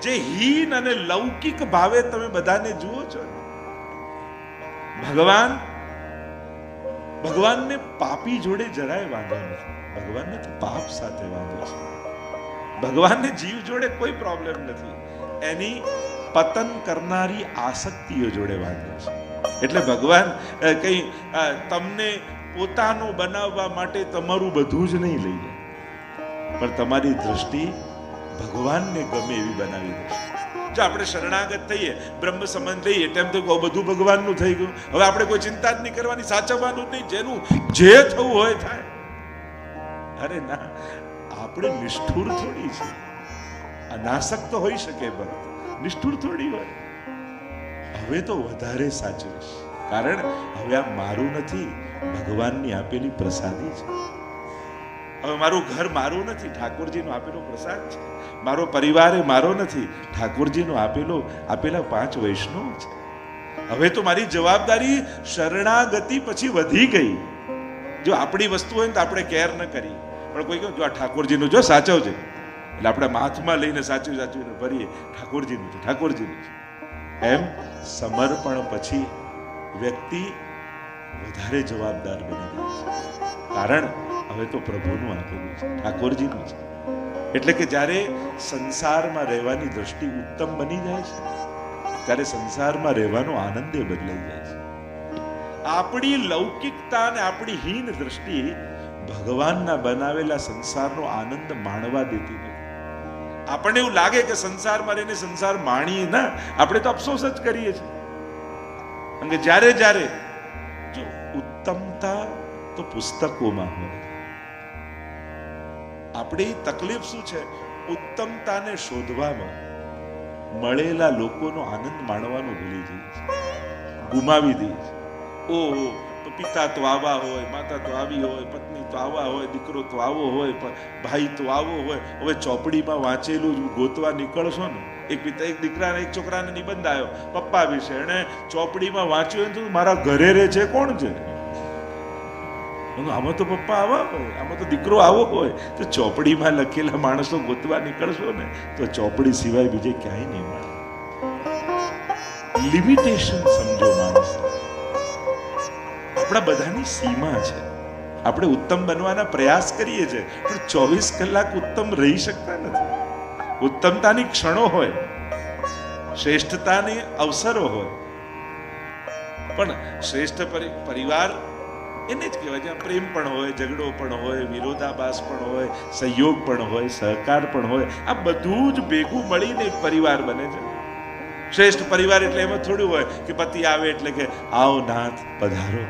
જે હીન અને લૌકિક ભાવે તમે બધાને જુઓ છો, ભગવાનને પાપી જોડે જરાય વાંધો નથી. ભગવાનને તો પાપ સાથે વાંધો છે. ભગવાનને જીવ જોડે કોઈ પ્રોબ્લેમ નથી. એની પતન કરનારી આસક્તિઓ જોડે વાંધો છે. એટલે ભગવાન કઈ તમને પોતાનો બનાવવા માટે તમારું બધું જ નહીં લઈ જાય, પણ તમારી દ્રષ્ટિ ભગવાનને ગમે એવી બનાવી દેશે. જો આપણે શરણાગત થઈએ, બ્રહ્મ સંબંધ લઈએ, તેમ તો બધું ભગવાનનું થઈ ગયું. હવે આપણે કોઈ ચિંતા જ નહીં કરવાની, સાચવવાનું નહીં, જેનું જે થવું હોય થાય. અરે ના, આપણે નિષ્ઠુર થોડી છે. અનાસક્ત હોઈ શકે ભક્ત, નિષ્ઠુર થોડી હોય. હવે તો વધારે સાચવીશ, કારણ હવે આ મારું નથી, ભગવાનની આપેલી પ્રસાદી છે. હવે મારું ઘર મારું નથી, ઠાકોરજીનો આપેલો પ્રસાદ છે. મારો પરિવાર એ મારો નથી, ઠાકોરજીનો આપેલા 5 વૈષ્ણવ છે. હવે તો મારી જવાબદારી શરણાગતિ પછી વધી ગઈ. જો આપણી વસ્તુ હોય ને તો આપણે કેર ન કરી, પણ કોઈ કહે જો આ ઠાકોરજીનું જો સાચવજે, એટલે આપણે હાથમાં લઈને સાચવીને ભરીએ, ઠાકોરજીનું છે, ઠાકોરજીનું છે. એમ સમર્પણ પછી વ્યક્તિ વધારે જવાબદાર બની જાય છે, કારણ હવે તો પ્રભુનું આપેલું છે, ઠાકોરજીનું છે. એટલે કે જ્યારે સંસારમાં રહેવાની દ્રષ્ટિ ઉત્તમ બની જાય છે, ત્યારે સંસારમાં રહેવાનો આનંદ બદલાઈ જાય છે. આપણી લૌકિકતા અને આપણી હીન દ્રષ્ટિ ભગવાનના બનાવેલા સંસારનો આનંદ માણવા દેતી નથી. આપણને એવું લાગે કે સંસારમાં રહીને સંસાર માણીએ ના, આપણે તો અફસોસ જ કરીએ છીએ. અને જ્યારે જો ઉત્તમતા તો પુસ્તકોમાં હોય. આપણી તકલીફ શું છે? ઉત્તમતાને શોધવામાં મળેલા લોકોનો આનંદ માણવાનું ભૂલી જઈએ છીએ, ગુમાવી દઈએ છીએ. ઓહો, પિતા તો આવા હોય, માતા તો આવી હોય, પત્ની તો આવા હોય, દીકરો તો આવો હોય, ભાઈ તો આવો હોય. હવે ચોપડીમાં વાંચેલું ગોતવા નીકળશો ને, એક દીકરાને એક છોકરાને નિબંધ આવ્યો પપ્પા વિશે, એને ચોપડીમાં વાંચ્યું તો મારા ઘરે રહે છે કોણ છે? આમાં તો પપ્પા આવા હોય, આમાં તો દીકરો આવો હોય. તો ચોપડીમાં લખેલા માણસો ગોતવા નીકળશો ને તો ચોપડી સિવાય બીજે ક્યાંય નહીં મળે. લિમિટેશન સમજો માણસ. આપણા બધાની સીમા છે. આપણે ઉત્તમ બનવાના પ્રયાસ કરીએ છીએ, પણ 24 કલાક ઉત્તમ રહી શકતા નથી. ઉત્તમતાની ક્ષણો હોય, શ્રેષ્ઠતાની અવસરો હોય, પણ શ્રેષ્ઠ પરિવાર એને જ કહેવાય જ્યાં પ્રેમ પણ હોય, ઝઘડો પણ હોય, વિરોધાભાસ પણ હોય, સહયોગ પણ હોય, સહકાર પણ હોય. આ બધું જ ભેગું મળીને એક પરિવાર બને છે. શ્રેષ્ઠ પરિવાર એટલે એમાં થોડું હોય કે પતિ આવે એટલે કે આવો નાથ પધારો,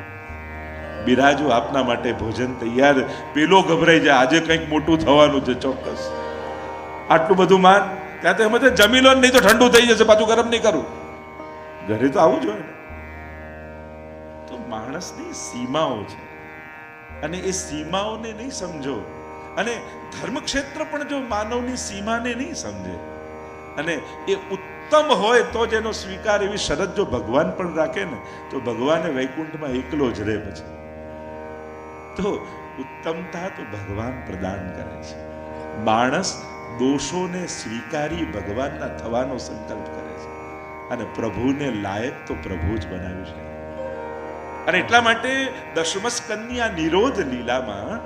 બિરાજો, આપના માટે ભોજન તૈયાર. પેલો ગભરાઈ જાય, આજે કંઈક મોટું થવાનું છે ચોક્કસ. આટલું બધું માન, ત્યાં તો એમ જમી લો નહીં તો ઠંડુ થઈ જશે, પાછું ગરમ નહીં કરું. ઘરે તો આવું જ હોય ને. તો માણસની સીમાઓ છે, અને એ સીમાઓને નહીં સમજો, અને ધર્મક્ષેત્ર પણ જો માનવની સીમાને નહીં સમજે, અને એ ઉત્તમ હોય તો જ એનો સ્વીકાર, એવી શરત જો ભગવાન પણ રાખે ને, તો ભગવાને વૈકુંઠમાં એકલો જ રહે. પછી તો ઉત્તમતા તો ભગવાન પ્રદાન કરે છે. માણસ દોષોને સ્વીકારી ભગવાનના થવાનો સંકલ્પ કરે છે, અને પ્રભુને લાયક તો પ્રભુ જ બનાવ્યું છે. અને એટલા માટે દશમ સ્કંદની આ નિરોધ લીલામાં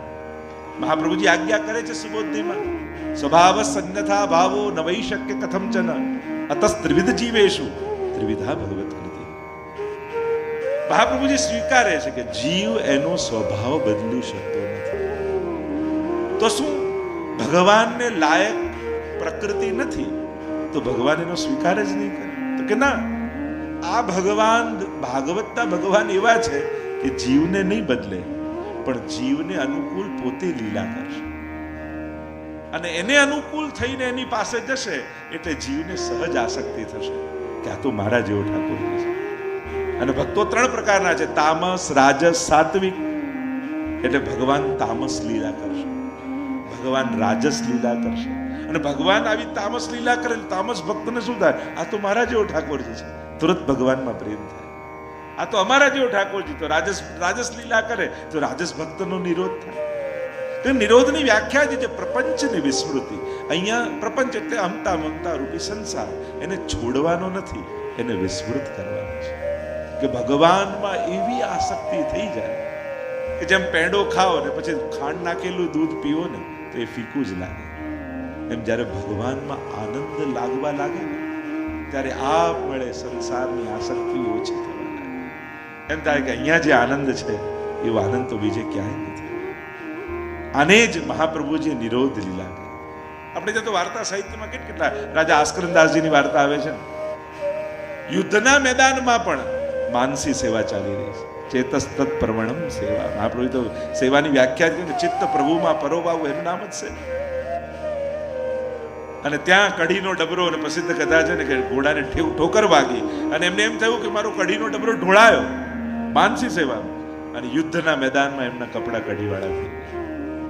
મહાપ્રભુજી આજ્ઞા કરે છે સુબોધમાં, સ્વભાવ સંજ્ઞતા ભાવો ન વૈ શક્ય કથમ ચન અતસ ત્રિવિધ જીવેશુ ત્રિવિધા ભગવત કૃતિ. મહાપ્રભુજી સ્વીકારે છે કે જીવ એનો સ્વભાવ બદલી શકતો નથી. તો શું ભગવાનને લાયક પ્રકૃતિ નથી તો ભગવાન એનો સ્વીકાર જ નહીં કરે? તો કે ના, આ ભગવાન, ભાગવતના ભગવાન એવા છે કે જીવને નહીં બદલે, પણ જીવને અનુકૂળ પોતે લીલા કરશે, અને એને અનુકૂળ થઈને એની પાસે જશે એટલે જીવને સહજ આસક્તિ થશે કે આ તો મારા જેવો ઠાકોર છે. અને ભક્તો 3 પ્રકારના છે, તામસ, રાજસ, સાત્વિક. એટલે ભગવાન તામસ લીલા કરશે, ભગવાન રાજસ લીલા કરશે, અને ભગવાન આવી તામસ લીલા કરે, તામસ ભક્તને શું થાય? આ તો મારા જેવો ઠાકોરજી છે, તુરંત ભગવાનમાં પ્રેમ થાય. આ તો અમારા જેવો ઠાકોરજી, તો રાજસ લીલા કરે તો રાજસ ભક્તનો નિરોધ થાય. તો નિરોધની વ્યાખ્યા છે પ્રપંચની વિસ્મૃતિ. અહીંયા પ્રપંચ એટલે અમતા મમતા રૂપી સંસાર, એને છોડવાનો નથી, એને વિસ્મૃત કરવાનો છે. કે ભગવાનમાં એવી આસક્તિ થઈ જાય કે જેમ પેંડો ખાઓ ને પછી ખાંડ નાખેલું દૂધ પીવો ને તો એ ફીકું જ લાગે, એમ જ્યારે ભગવાનમાં આનંદ લાગવા લાગે ને ત્યારે આપમેળે સંસારની આસક્તિ ઓછી થવા લાગે. એમ થાય કે અહીંયા જે આનંદ છે એવો આનંદ તો બીજે ક્યાંય નથી. આને જ મહાપ્રભુજીએ નિરોધ લીલા કરી. આપણે ત્યાં તો વાર્તા સાહિત્યમાં કેટલા રાજા આસ્કરનદાસજીની વાર્તા આવે છે. યુદ્ધના મેદાનમાં પણ માનસી સેવા ચાલી રહી છે. ચેતસ્તત પ્રવણમ સેવા. મહાપ્રભુ તો સેવાની વ્યાખ્યા છે ચિત્ત પ્રભુમાં પરોવાવું, એનું નામ જ છે. અને ત્યાં કઢીનો ડબરો, અને પ્રસિદ્ધ કથા છે ને કે ઘોડાને ઠોકર વાગી અને એમને એમ થયું કે મારો કઢીનો ડબરો ઢોળાયો માનસી સેવા, અને યુદ્ધના મેદાનમાં એમના કપડા કઢીવાળા થઈ ગયા.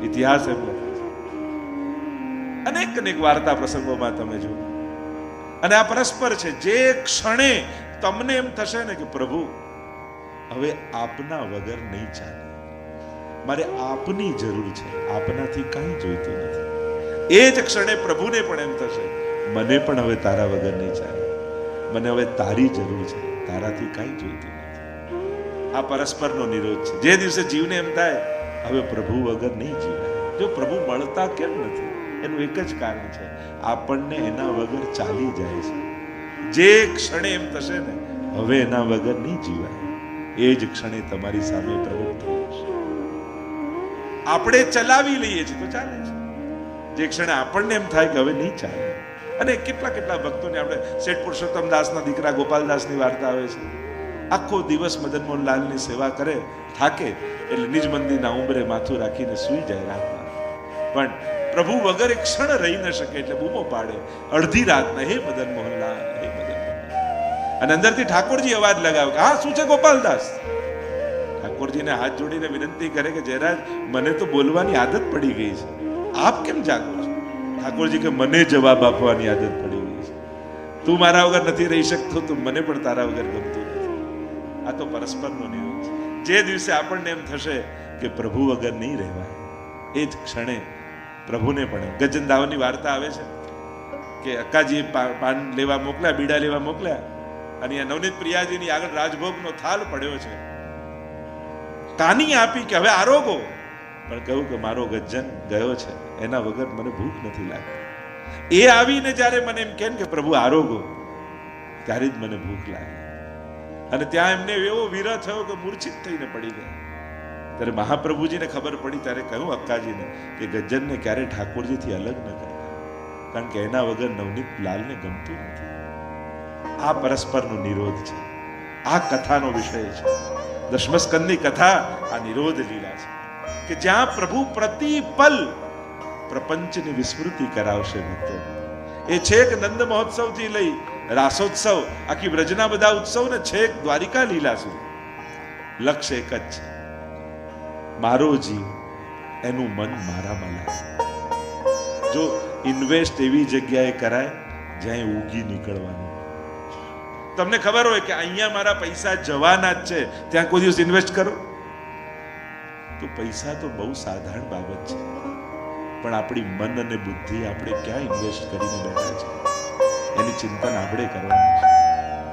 ઇતિહાસ એમ લખે છે. અનેક અનેક વાર્તા પ્રસંગોમાં તમે જુઓ. અને આ પરસ્પર છે. જે ક્ષણે તમને એમ થશે ને કે પ્રભુ હવે આપના વગર નહીં ચાલે, મારે આપની જરૂર છે, આપનાથી કાંઈ જોઈતું નથી, એ જ ક્ષણે પ્રભુને પણ એમ થશે મને પણ હવે તારા વગર નહીં ચાલે, મને હવે તારી જરૂર છે, તારાથી કાંઈ જોઈતું નથી. આ પરસ્પરનો નિરોધ છે. જે દિવસે જીવને એમ થાય હવે પ્રભુ વગર નહીં જીવાય. જો પ્રભુ મળતા કેમ નથી એનું એક જ કારણ છે, આપણને એના વગર ચાલી જાય છે. જે ક્ષણે એમ થશે ને હવે એના વગર નહીં જીવાય, એ જ ક્ષણે તમારી સામે પ્રગટ થઈ જશે. આપણે ચલાવી લઈએ છીએ તો ચાલે છે. જે ક્ષણે આપણને એમ થાય કે હવે નહીં ચાલે. અને કેટલા કેટલા ભક્તોને આપણે શેઠ પુરુષોત્તમ દાસના દીકરા ગોપાલદાસની વાર્તા આવે છે. આખો દિવસ મદન મોહનલાલની સેવા કરે, થાકે એટલે નિજ મંદિરના ઉંબરે માથું રાખીને સૂઈ જાય રાતના. પણ પ્રભુ વગર એક ક્ષણ રહી ન શકે એટલે બૂમો પાડે અડધી રાતના, હે મદન મોહનલાલ, હે મદન મોહનલાલ. અને અંદરથી ઠાકોરજી અવાજ લગાવે કે હા શું છે ગોપાલદાસ. ઠાકોરજીને હાથ જોડીને વિનંતી કરે કે જયરાજ મને તો બોલવાની આદત પડી ગઈ છે, આપ કેમ જાગો છો? ઠાકોરજી કે મને જવાબ આપવાની આદત પડી ગઈ છે, તું મારા વગર નથી રહી શકતો તો મને પણ તારા વગર ગમતું નથી. આ તો પરસ્પરનો નિરોધ છે. જે દિવસે આપણને એમ થશે કે પ્રભુ વગર નહીં રહેવાય, એ જ ક્ષણે પ્રભુને પણ. ગજનદાવની વાર્તા આવે છે કે અક્કાજી પાન લેવા મોકલ્યા, બીડા લેવા મોકલ્યા, અને નવનીત પ્રિયાજીની આગળ રાજભોગનો થાળ પડ્યો છે. કાની આપી કે હવે આરોગો, પણ કહ્યું કે મારો ગજ્જન ગયો છે, એના વગર મને ભૂખ નથી લાગતી. એ આવીને જ્યારે મને એમ કહે કે પ્રભુ આરોગો, ત્યારે જ મને ભૂખ લાગે. અને ત્યાં એમને એવો વિરહ થયો કે મૂર્છિત થઈને પડી ગયા. ત્યારે મહાપ્રભુજીને ખબર પડી, ત્યારે કહ્યું અક્કાજીને કે ગજ્જનને ક્યારે ઠાકોરજીથી અલગ ન કરતા, કારણ કે એના વગર નવનીત લાલને ગમતું નથી. આ પરસ્પરનો નિરોધ છે. આ કથાનો વિષય છે. દશમસ્કંદની કથા આ નિરોધ લીલા છે કે જ્યાં પ્રભુ પ્રતિપલ પ્રપંચની વિસ્મૃતિ કરાવશે ભક્તો. એ છેક નંદ મહોત્સવ થી લઈ રાસોત્સવ, આખી વ્રજના બધા ઉત્સવ ને છેક દ્વારિકા લીલા સુધી લક્ષ્ય એક જ છે, મારો જીવ એનું મન મારામાં લાગે. જો ઇન્વેસ્ટ એવી જગ્યાએ કરાય જ્યાં ઉગી નીકળવાનું. તમને ખબર હોય કે અહીંયા મારા પૈસા જવાના જ છે, ત્યાં કોઈ દિવસ ઇન્વેસ્ટ કરો તો પૈસા તો બહુ સાધારણ બાબત છે, પણ આપણી મન અને બુદ્ધિ આપણે ક્યાં ઇન્વેસ્ટ કરીને બેઠા છે એની ચિંતન આપણે કરવાનું છે.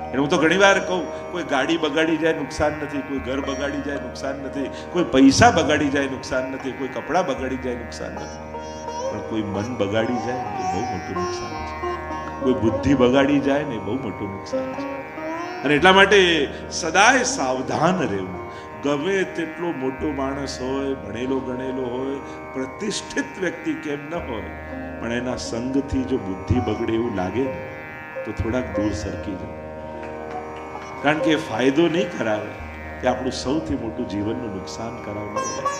એટલે હું તો ઘણી વાર કહું, કોઈ ગાડી બગાડી જાય નુકસાન નથી, કોઈ ઘર બગાડી જાય નુકસાન નથી, કોઈ પૈસા બગાડી જાય નુકસાન નથી, કોઈ કપડાં બગાડી જાય નુકસાન નથી, પણ કોઈ મન બગાડી જાય એ બહુ મોટું નુકસાન છે. કોઈ બુદ્ધિ બગાડી જાય ને બહુ મોટું નુકસાન છે. અને એટલા માટે સદાય સાવધાન રહેવું. ગમે તેટલો મોટો માણસ હોય, ભણેલો ગણેલો હોય, પ્રતિષ્ઠિત વ્યક્તિ કેમ ન હોય, પણ એના સંગથી જો બુદ્ધિ બગડે એવું લાગે ને તો થોડાક દૂર સરકી જાય, કારણ કે ફાયદો નહીં કરાવે, એ આપણું સૌથી મોટું જીવનનું નુકસાન કરાવનાર.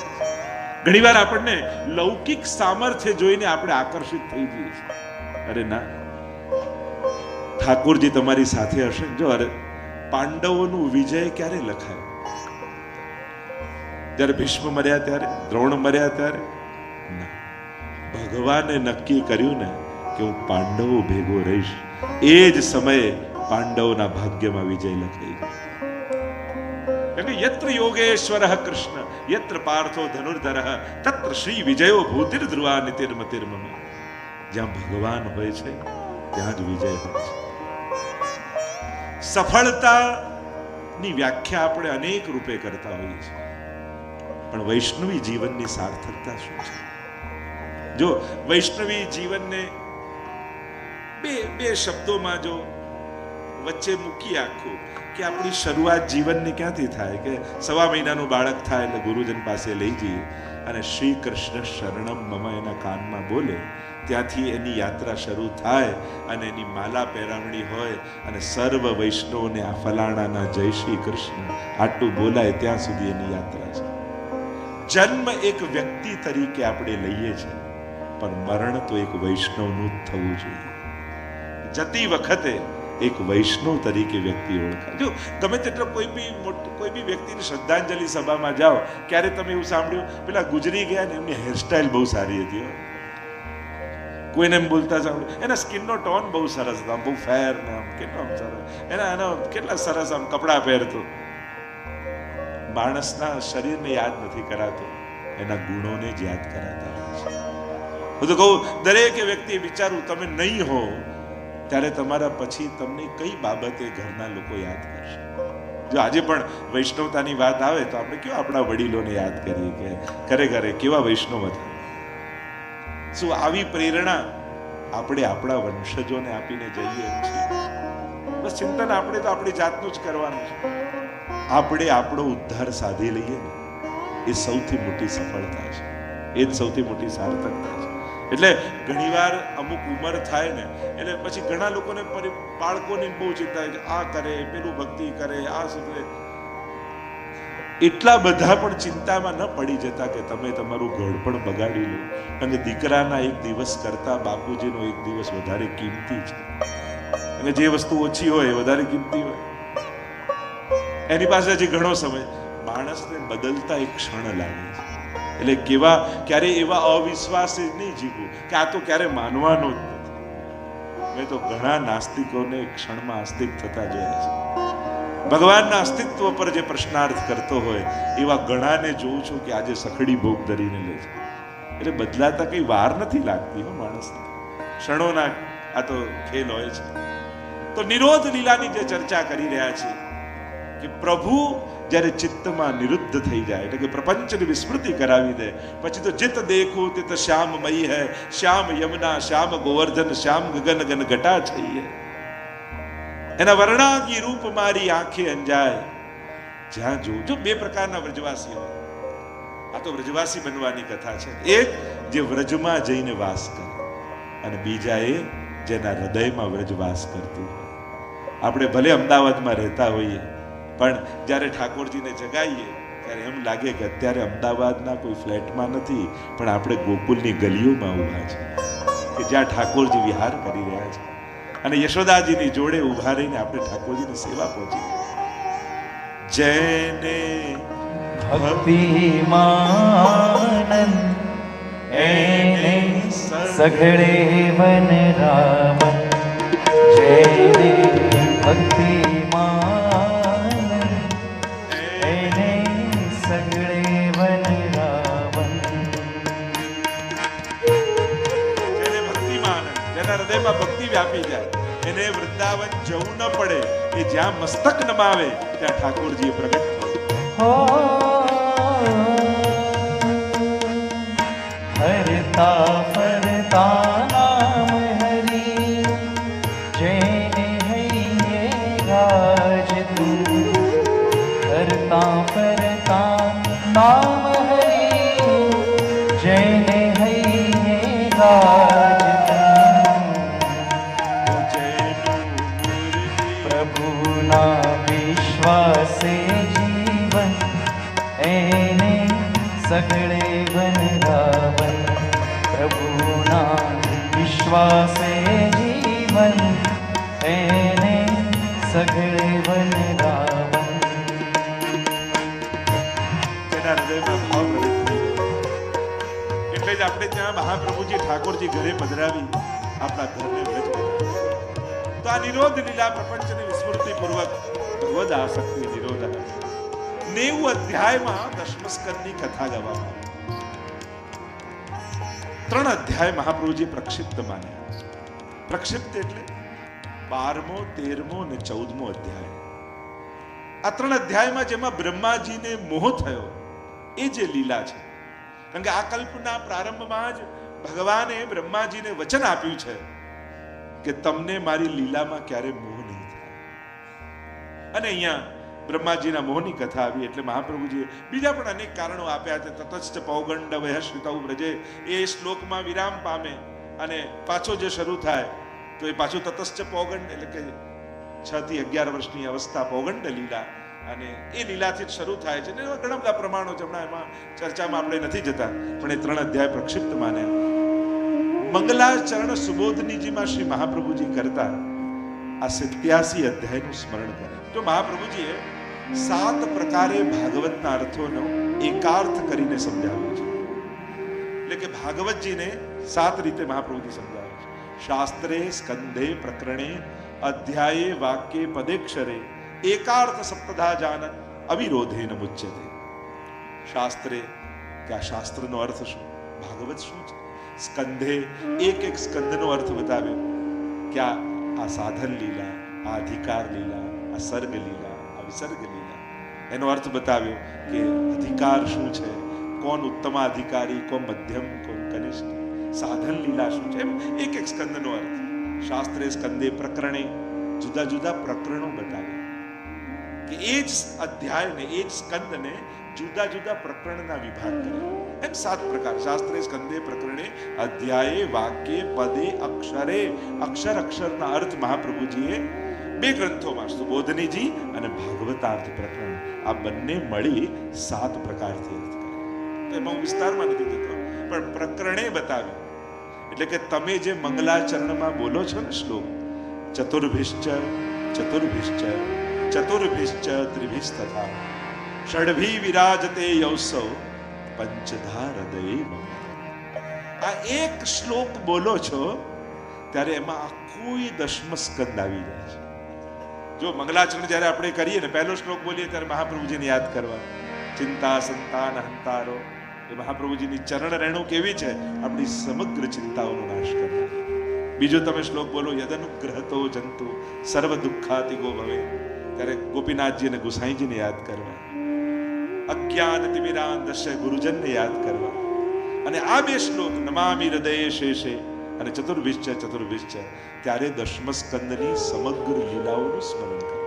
ઘણીવાર આપણને લૌકિક સામર્થ્ય જોઈને આપણે આકર્ષિત થઈ જઈએ છીએ. અરે ના, ઠાકોરજી તમારી સાથે હશે. જો અરે પાંડવોનું વિજય ક્યારે લખાય? જ્યારે ભીષ્મ મર્યા ત્યારે, દ્રોણ મર્યા ત્યારે ના, ભગવાને નક્કી કર્યું ને કે હું પાંડવો ભેગો રહીશ, એ જ સમયે પાંડવોના ભાગ્યમાં વિજય લખાઈ ગયો. કેમ કે યત્ર યોગેશ્વરઃ કૃષ્ણ યત્ર પાર્થો ધનુર્ધરઃ તત્ર શ્રી વિજયો ભૂતિર ધ્રુવા નિતિર્મતિર્મમ. જ્યાં ભગવાન હોય છે ત્યાં જ વિજય હોય છે. સફળતાની વ્યાખ્યા આપણે અનેક રૂપે કરતા હોઈએ છીએ, પણ વૈષ્ણવી જીવનની સાર્થકતા શું છે? જો વૈષ્ણવી જીવનને બે શબ્દોમાં જો વચ્ચે મૂકી આખું કે આપણી શરૂઆત જીવનની ક્યાંથી થાય કે 1.5 મહિનાનું બાળક થાય એટલે ગુરુજન પાસે લઈ જઈએ અને શ્રી કૃષ્ણ શરણમ મમ એના કાનમાં બોલે, ત્યાંથી એની યાત્રા શરૂ થાય અને એની માલા પહેરાવણી હોય અને સર્વ વૈષ્ણવને આ ફલાણાના જય શ્રી કૃષ્ણ આટલું બોલાય ત્યાં સુધી એની યાત્રા છે. જન્મ એક વ્યક્તિ તરીકે આપણે લઈએ છીએ, પણ મરણ તો એક વૈષ્ણવનું જ થવું જોઈએ. જતી વખતે એક વૈષ્ણવ તરીકે વ્યક્તિ ઓળખાય. જો ગમે તેટલો કોઈ બી વ્યક્તિની શ્રદ્ધાંજલિ સભામાં જાઓ, ક્યારે તમે એવું સાંભળ્યું પેલા ગુજરી ગયા ને એમની હેરસ્ટાઈલ બહુ સારી હતી, કોઈને એમ બોલતા સાંભળ્યું એના સ્કિનનો ટોન બહુ સરસ હતો, બહુ ફેર ને આમ કેટલો સરસ, એના કેટલા સરસ આમ કપડા પહેરતો. માણસના શરીરને યાદ નથી કરાતો, એના ગુણોને જ યાદ કરાતા હોય છે. હું તો કહું દરેક વ્યક્તિ વિચારું તમે નહીં હો ત્યારે તમારા પછી તમને કઈ બાબતે ઘરના લોકો યાદ કરશે. જો આજે પણ વૈષ્ણવતાની વાત આવે તો આપણે કેવા આપણા વડીલોને યાદ કરીએ કે ખરેખર કેવા વૈષ્ણવ હતા. શું આવી પ્રેરણા આપણે આપણા વંશજોને આપીને જઈએ એમ છીએ? બસ ચિંતન આપણે તો આપણી જાતનું જ કરવાનું છે. આપણે આપણો ઉદ્ધાર સાધી લઈએ ને એ સૌથી મોટી સફળતા છે, એ જ સૌથી મોટી સાર્થકતા છે. એટલે ઘણીવાર અમુક ઉંમર થાય ને એટલે પછી ઘણા લોકોને બાળકોની બહુ ચિંતા છે, આ કરે પેલું ભક્તિ કરે આ સુધરે. એટલા બધા પણ ચિંતામાં ન પડી જતા કે તમે તમારું ઘર પણ બગાડી લો. અને દીકરાના એક દિવસ કરતા બાપુજીનો એક દિવસ વધારે કિંમતી છે. અને જે વસ્તુ ઓછી હોય એ વધારે કિંમતી હોય. એની પાસે હજી ઘણો સમય. માણસને બદલતા એક ક્ષણ લાગે છે. એટલે કેવા ક્યારે એવા અવિશ્વાસ નહીં જીવવું કે આ તો ક્યારે માનવાનો જ નથી. મેં તો ઘણા નાસ્તિકોને ક્ષણમાં આસ્તિક થતા જોયા છે. ભગવાનના અસ્તિત્વ પર જે પ્રશ્નાર્થ કરતો હોય એવા ઘણાને જોઉં છું કે આજે સખડી ભોગ ધરીને લે છે. એટલે બદલાતા કઈ વાર નથી લાગતી હો માણસને, ક્ષણોના આ તો ખેલ હોય છે. તો નિરોધ લીલાની જે ચર્ચા કરી રહ્યા છીએ કે પ્રભુ જ્યારે ચિત્તમાં નિરુદ્ધ થઈ જાય એટલે કે પ્રપંચની વિસ્મૃતિ કરાવી દે પછી તો જિત દેખો તિત શ્યામમયી હૈ, શ્યામ યમુના શ્યામ ગોવર્ધન શ્યામ ગગન ગન ઘટા છઈએ. એના વર્ણાંગી રૂપ મારી આંખે અંજાય. જ્યાં જો બે પ્રકારના વ્રજવાસી હોય. આ તો વ્રજવાસી બનવાની કથા છે. એક જે વ્રજમાં જઈને વાસ કરે અને બીજા એ જેના હૃદયમાં વ્રજ વાસ કરતું હોય. આપણે ભલે અમદાવાદમાં રહેતા હોઈએ પણ જ્યારે ઠાકોરજીને જગાઈએ ત્યારે એમ લાગે કે અત્યારે અમદાવાદના કોઈ ફ્લેટમાં નથી પણ આપણે ગોકુલની ગલીઓમાં ઊભા છે કે જ્યાં ઠાકોરજી વિહાર કરી રહ્યા છે અને યશોદાજીની જોડે ઊભા રહીને આપણે ઠાકોરજીની સેવા પહોંચી. જેને ભક્તિ માનંદ એને સઘળે વન રાવણ. જેને ભક્તિ હૃદયમાં ભક્તિ વ્યાપી જાય એને વૃંદાવન જવું ન પડે. એ જ્યાં મસ્તક નમાવે ત્યાં ઠાકોરજી પ્રગટ હરતા ફરતા નામ હરી જેને હૈયે ગાજતું. હરતા ફરતા નામ હરી જેને હૈયે ગાજતું. વિશ્વાસે જીવન એને સગળે વન રાવણ. પ્રભુના વિશ્વાસે જીવન એને સગળે વન રાવણ. તેના હૃદયમાં ભાવ પ્રગટ થઈ ગયો. એટલે જ આપણે ત્યાં મહાપ્રભુજી ઠાકોરજી ઘરે પધરાવી આપણા ઘરને વ્રજ બનાવ્યા. તો આ નિરોધ લીલા પ્રપંચની વિસ્મૃતિ પૂર્વક ભગવદ આસક્તિ નિરોધ 90 અધ્યાયમાં દશમ સ્કંદની કથા ગાવામાં આવી. 3 અધ્યાય મહાપ્રભુજી પ્રક્ષિપ્ત માન્યા. પ્રક્ષિપ્ત એટલે 12મો, 13મો અને 14મો અધ્યાય. આ 3 અધ્યાયમાં જેમાં બ્રહ્માજીને મોહ થયો એ જે લીલા છે. કારણ કે આ કલ્પના પ્રારંભમાં જ ભગવાને બ્રહ્માજીને વચન આપ્યું છે કે તમને મારી લીલામાં ક્યારે મોહ નહીં થાય. અને અહીંયા બ્રહ્માજીના મોહની કથા આવી એટલે મહાપ્રભુજીએ બીજા પણ અનેક કારણો આપ્યા છે. તતશ્ચ પૌગંડ વયશ્રિતૌ વ્રજે, એ શ્લોકમાં વિરામ પામે અને પાછો જે શરૂ થાય તો એ પાછું તતશ્ચ પૌગંડ, એટલે કે 6 થી 11 વર્ષની અવસ્થા પૌગંડ લીલા, અને એ લીલાથી શરૂ થાય છે. ઘણા બધા પ્રમાણો છે, હમણાં એમાં ચર્ચામાં આપણે નથી જતા, પણ એ 3 અધ્યાય પ્રક્ષિપ્ત માન્યા. મંગલાચરણ સુબોધનીજીમાં શ્રી મહાપ્રભુજી કરતા આ 87 અધ્યાયનું સ્મરણ કરે. જો મહાપ્રભુજીએ 7 પ્રકારે ભાગવતના અર્થોનો એકાર્થ કરીને સમજાવ્યો છે. એટલે કે ભાગવતજીને 7 રીતે મહાપ્રભુજી સમજાવે છે. શાસ્ત્રે, સ્કંધે, પ્રકરણે, અધ્યાયે, વાક્યે, પદેક્ષરે એકાર્થ સપ્તધા જાનન અવિરોધેન મુચ્યતે. શાસ્ત્રે કે આ શાસ્ત્રનો અર્થ શું, ભાગવત શું છે. સ્કંધે એક સ્કંદનો અર્થ બતાવ્યો કે આ સાધન લીલા, આ અધિકાર લીલા, આ સર્ગ લીલા, આ વિસર્ગ લીલા. એનો અર્થ બતાવ્યો કે અધિકાર શું છે, કોણ ઉત્તમ અધિકારી, કોણ મધ્યમ, કોણ કનિષ્ઠ. સાધન લીલા શું છે, એમ એક સ્કંદનો અર્થ. શાસ્ત્રે, સ્કંદે, પ્રકરણે જુદા જુદા પ્રકરણો બતાવ્યા કે એ જ અધ્યાયને, એ જ સ્કંદને જુદા જુદા પ્રકરણના વિભાગ કર્યા. એમ 7 પ્રકાર. શાસ્ત્રે, સ્કંદે, પ્રકરણે, અધ્યાયે, વાક્યે, પદે, અક્ષરે. અક્ષરના અર્થ મહાપ્રભુજીએ 2 ગ્રંથોમાં, સુબોધનીજી અને ભાગવતાર્થ પ્રકરણ, આ બંને મળી 7 પ્રકારથી અર્થ કર્યા. તો એમાં હું વિસ્તારમાં નથી જતો, પણ પ્રકરણે બતાવ્યું. એટલે કે તમે જે મંગલાચરણમાં બોલો છો ને શ્લોક, ચતુર્ભિશ્ચ ચતુર્ભિશ્ચ ચતુર્ભિશ્ચ ત્રિભિસ્તથા ષડભી વિરાજતે યૌસૌ પંચધા હૃદયે મમ. આ એક શ્લોક બોલો છો ત્યારે એમાં આખું દશમ સ્કંદ આવી જાય છે. જો મંગલાચરણ જ્યારે આપણે કરીએ ને, પહેલો શ્લોક બોલીએ ત્યારે મહાપ્રભુજીને યાદ કરવા. ચિંતા સંતાન હંતારો, એ મહાપ્રભુજીની ચરણ રેણુ કેવી છે, આપણી સમગ્ર ચિંતાઓનો નાશ કરતા. બીજો તમે શ્લોક બોલો, યદનુગ્રહતો જંતુ સર્વ દુઃખાતિગો ભવે, ત્યારે ગોપીનાથજી અને ગુસાઈજીને યાદ કરવા. અજ્ઞાન તિમિરાંધસ્ય, ગુરુજનને યાદ કરવા. અને આ 2 શ્લોક નમામિ હૃદયે શેષે અને ચતુર્ભિશ્ચ ચતુર્ભિશ્ચ, ત્યારે દશમ સ્કંદની સમગ્ર લીલાઓનું સ્મરણ કરો.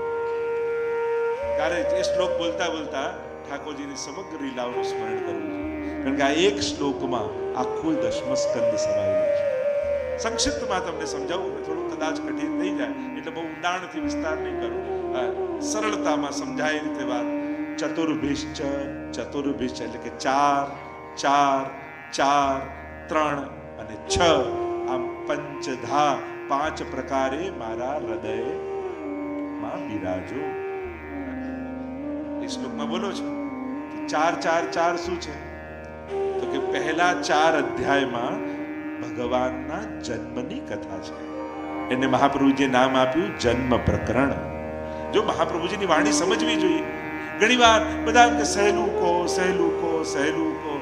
ત્યારે એ શ્લોક બોલતા બોલતા ઠાકોરજીની સમગ્ર લીલાઓનું સ્મરણ કરવું છે. કારણ કે આ એક શ્લોકમાં આખું દશમ સ્કંદ સમાયેલું છે. સંક્ષિપ્તમાં તમને સમજાવું, થોડું કદાચ કઠિન થઈ જાય એટલે બહુ ઊંડાણથી વિસ્તાર નહીં કરું, સરળતામાં સમજાય રીતે વાત. ચતુર્ભિશ્ચ ચતુર્ભિશ્ચ એટલે કે 4 4 4 3 અને 6, આમ પંચધા 5 પ્રકારે મારા હૃદયમાં બિરાજો. એ શ્લોકમાં બોલો છો 4 4 4 શું છે, તો કે પહેલા 4 અધ્યાયમાં ભગવાનના જન્મની કથા છે. એને મહાપ્રભુજીએ નામ આપ્યું જન્મ પ્રકરણ. જો મહાપ્રભુજીની વાણી સમજવી જોઈએ. ઘણી વાર બધા કે સહેલું કહો સહેલું કહો સહેલું કહો,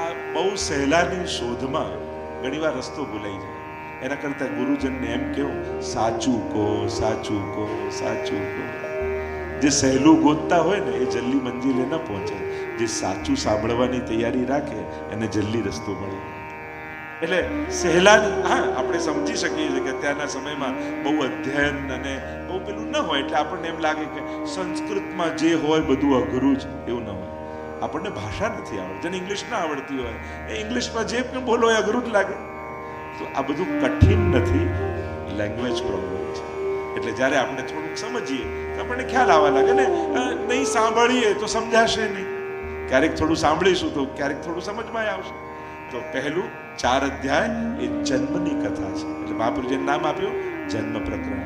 આ બહુ સહેલાની શોધમાં ઘણી વાર રસ્તો ભૂલાઈ જાય. એના કરતા ગુરુજનને એમ કેવું, સાચું કહો સાચું કહો સાચું કહો. જે સહેલું ગોતતા હોય ને એ જલ્દી મંજિલે ન પહોંચે. જે સાચું સાંભળવાની તૈયારી રાખે એને જલ્દી રસ્તો મળે. એટલે સહેલાની, હા આપણે સમજી શકીએ છીએ કે અત્યારના સમયમાં બહુ અધ્યયન અને બહુ પેલું ન હોય એટલે આપણને એમ લાગે કે સંસ્કૃતમાં જે હોય બધું અઘરું છે, એવું ન હોય. આપણને ભાષા નથી આવડતી, જેને ઇંગ્લિશ ના આવડતી હોય એ ઇંગ્લિશમાં જે પણ બોલો એ અઘરું જ લાગે. તો આ બધું કઠિન નથી, લેંગ્વેજ પ્રોબ્લેમ છે. એટલે જ્યારે આપણે થોડુંક સમજીએ તો આપણને ખ્યાલ આવવા લાગે ને. નહીં સાંભળીએ તો સમજાશે નહીં. ક્યારેક થોડું સાંભળીશું તો ક્યારેક થોડું સમજમાં આવશે. તો પહેલું 4 અધ્યાય એ જન્મની કથા છે, એટલે મહાપ્રભુજીએ નામ આપ્યું જન્મ પ્રકરણ.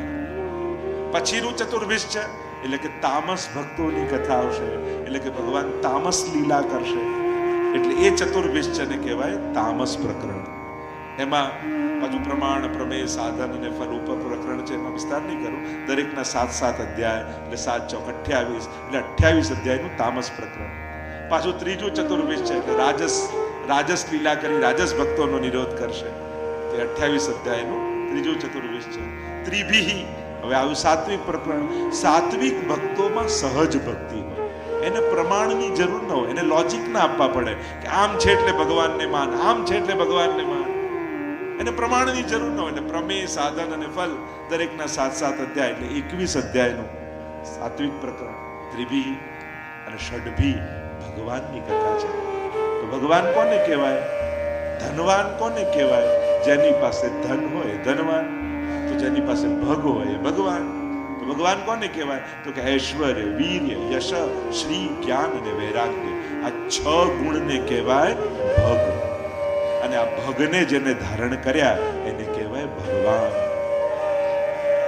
પછીનું ચતુર્ભિશ્ચ એટલે કે તામસ ભક્તોની કથા આવશે, એટલે કે ભગવાન તામસ લીલા કરશે, એટલે એ ચતુર્ભિશ્ચને કહેવાય તામસ પ્રકરણ. એમાં પાછું પ્રમાણ, પ્રમેય, સાધન અને ફલ ઉપર પ્રકરણ છે, એમાં વિસ્તાર નહીં કરું. દરેકના 7 અધ્યાય એટલે 7 ચોક 28 એટલે 28 અધ્યાયનું તામસ પ્રકરણ. પાછું ત્રીજું ચતુર્વિશ છે એટલે રાજસ લીલા કરી રાજસ ભક્તોનો નિરોધ કરશે. તે 28 અધ્યાયનું ત્રીજું ચતુર્વિશ છે. ત્રિભિહી, હવે આવ્યું સાત્વિક પ્રકરણ. સાત્વિક ભક્તોમાં સહજ ભક્તિ હોય, એને પ્રમાણની જરૂર ન હોય, એને લોજિક ના આપવા પડે કે આમ છે એટલે ભગવાનને માન, આમ છે એટલે ભગવાનને માન. એને પ્રમાણની જરૂર ન હોય. એટલે પ્રમેય, સાધન અને ફલ દરેકના 7 અધ્યાય એટલે 21 અધ્યાયનું સાત્વિક પ્રકરણ. ત્રિભી અને ષડભી ભગવાનની કથા છે. તો ભગવાન કોને કહેવાય? ધનવાન કોને કહેવાય? જેની પાસે ધન હોય ધનવાન, તો જેની પાસે ભગ હોય ભગવાન. તો ભગવાન કોને કહેવાય? તો કે ઐશ્વર્ય, વીર્ય, યશ, શ્રી, જ્ઞાન અને વૈરાગ્ય, આ 6 ગુણને કહેવાય ભગ. અને આ ભગને જેને ધારણ કર્યા એને કહેવાય ભગવાન.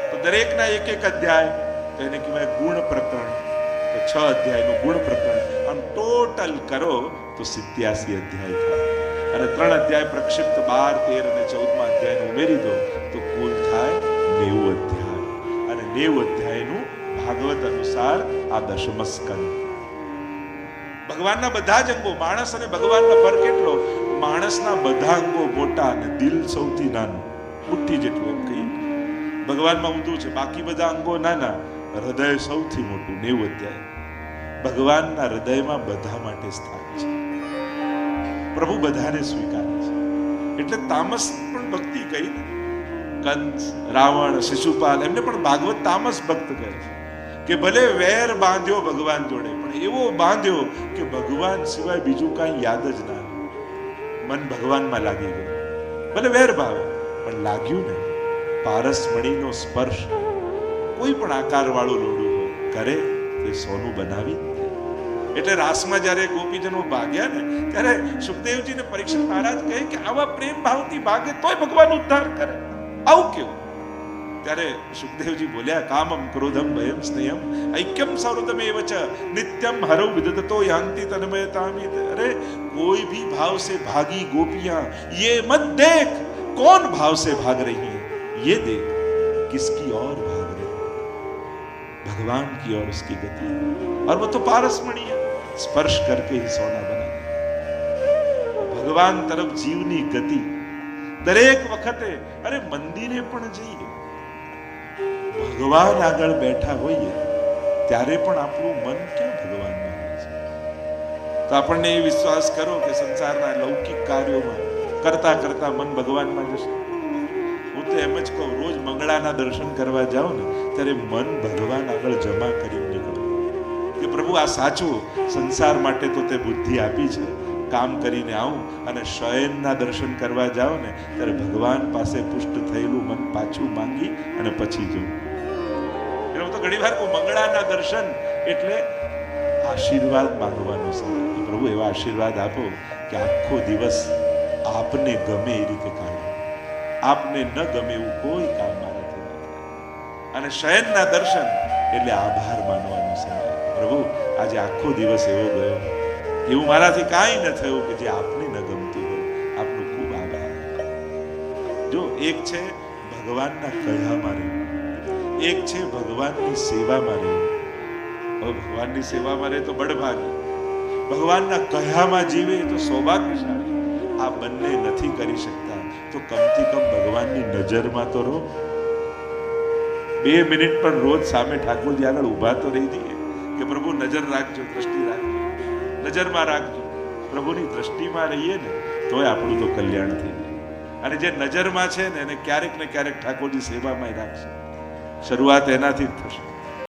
તો દરેકના 1 અધ્યાય તો એને કહેવાય ગુણ પ્રકરણ. તો 6 અધ્યાયનું ગુણ પ્રકરણ આમ ટોટલ કરો તો 87 અધ્યાય થાય. અને 3 અધ્યાય પ્રક્ષિપ્ત 12, 13 અને 14મા અધ્યાયનું ઉમેરી દો તો કુલ થાય 90 અધ્યાય. અને 90 અધ્યાયનું ભાગવત અનુસાર આ 10મ સ્કંદ. ભગવાનના બધા જ અંગો, માણસ અને ભગવાનના ફરક એટલો, માણસના બધા અંગો મોટા અને દિલ સૌથી નાનું, મુઠ્ઠી જેટલું એમ કહીએ. ભગવાનમાં ઊંધું છે, બાકી બધા અંગો નાના, હૃદય સૌથી મોટું. 90 અધ્યાય. ભગવાનના હૃદયમાં બધા માટે સ્થાન છે. પ્રભુ બધાને સ્વીકારે છે. એટલે તામસ પણ ભક્તિ કહી ને, કંસ, રાવણ, શિશુપાલ એમને પણ ભાગવત તામસ ભક્ત કહે છે. કે ભલે વેર બાંધ્યો ભગવાન જોડે, પણ એવો બાંધ્યો કે ભગવાન સિવાય બીજું કાંઈ યાદ જ ના આવે. મન ભગવાનમાં લાગી ગયું. ભલે વેર ભાવે પણ લાગ્યું ને. પારસમણીનો સ્પર્શ, કોઈ પણ આકાર વાળું લોડું હોય કરે તો સોનું બનાવી. એટલે રાસમાં જ્યારે ગોપીજનો ભાગ્યા ને ત્યારે સુખદેવજીને પરીક્ષિત મહારાજ કહે કે આવા પ્રેમ ભાવથી ભાગે તોય ભગવાન ઉદ્ધાર કરે. આવું કેવું? ત્યારે સુખદેવજી બોલ્યા, કામમ ક્રોધમ ભયમ સ્નેહમ ઐક્યમ સૌરતમેવ ચ નિત્યમ હરૌ વિદતો યાન્તિ તન્મયતામિ. અરે कोई भी भाव से भागी गोपियां ये मत देख कौन भाव से भाग रही है, ये देख किसकी ओर भाग रही है, भगवान की ओर उसकी गति है. और वो तो पारसमणि है, स्पर्श करके ही सोना बना. भगवान तरफ जीवनी गति दरेक वखते. अरे मंदिरे पण जઈએ, ભગવાન આગળ બેઠા હોઈએ ત્યારે પણ આપણું મન ક્યાં ભગવાનમાં હોય છે? તો આપણને એ વિશ્વાસ કરો કે સંસારના લૌકિક કાર્યોમાં કરતા કરતા મન ભગવાનમાં જશે. હું તો એમ જ કહું, રોજ મંગળાના દર્શન કરવા જાઓ ને ત્યારે મન ભગવાન આગળ જમા કરી નીકળો કે પ્રભુ આ સાચું, સંસાર માટે તો તે બુદ્ધિ આપી છે, કામ કરીને આવું. અને શયનના દર્શન કરવા જાઓ ને ત્યારે ભગવાન પાસે પુષ્ટ થયેલું મન પાછું માંગી અને પછી જવું. હું તો ઘણી વાર કહું, મંગળાના દર્શન એટલે આશીર્વાદ માંગવાનો સમય. પ્રભુ એવા આશીર્વાદ આપો કે આખો દિવસ આપને ગમે એ રીતે કાઢો, આપને ન ગમે એવું કોઈ કામ મારાથી ન થાય. અને શયનના દર્શન એટલે આભાર માનવાનો સમય. પ્રભુ આજે આખો દિવસ એવો ગયો, એવું મારાથી કાંઈ ન થયું કે જે આપને ન ગમતું હોય. આપનો ખૂબ આભાર. જો એક છે ભગવાનના કળામાં રહેવું, એક છે ભગવાનની સેવામાં રહેવું. હવે ભગવાનની સેવામાં રહે તો બળભાગી, ભગવાનના કળામાં જીવે તો સૌભાગ્યશાળી. આ બંને નથી કરી શકતા તો કમથી કમ ભગવાનની નજરમાં તો રહો. 2 મિનિટ પણ રોજ સામે ઠાકોરજી આગળ ઊભા તો રહી જઈએ કે પ્રભુ નજર રાખજો, દ્રષ્ટિ રાખજો, નજરમાં રાખજો. પ્રભુની દ્રષ્ટિમાં રહીએ ને તોય આપણું તો કલ્યાણ થઈ જાય. અને જે નજરમાં છે ને એને ક્યારેક ને ક્યારેક ઠાકોરજી સેવામાં રાખશે. શરૂઆત એનાથી જ થશે.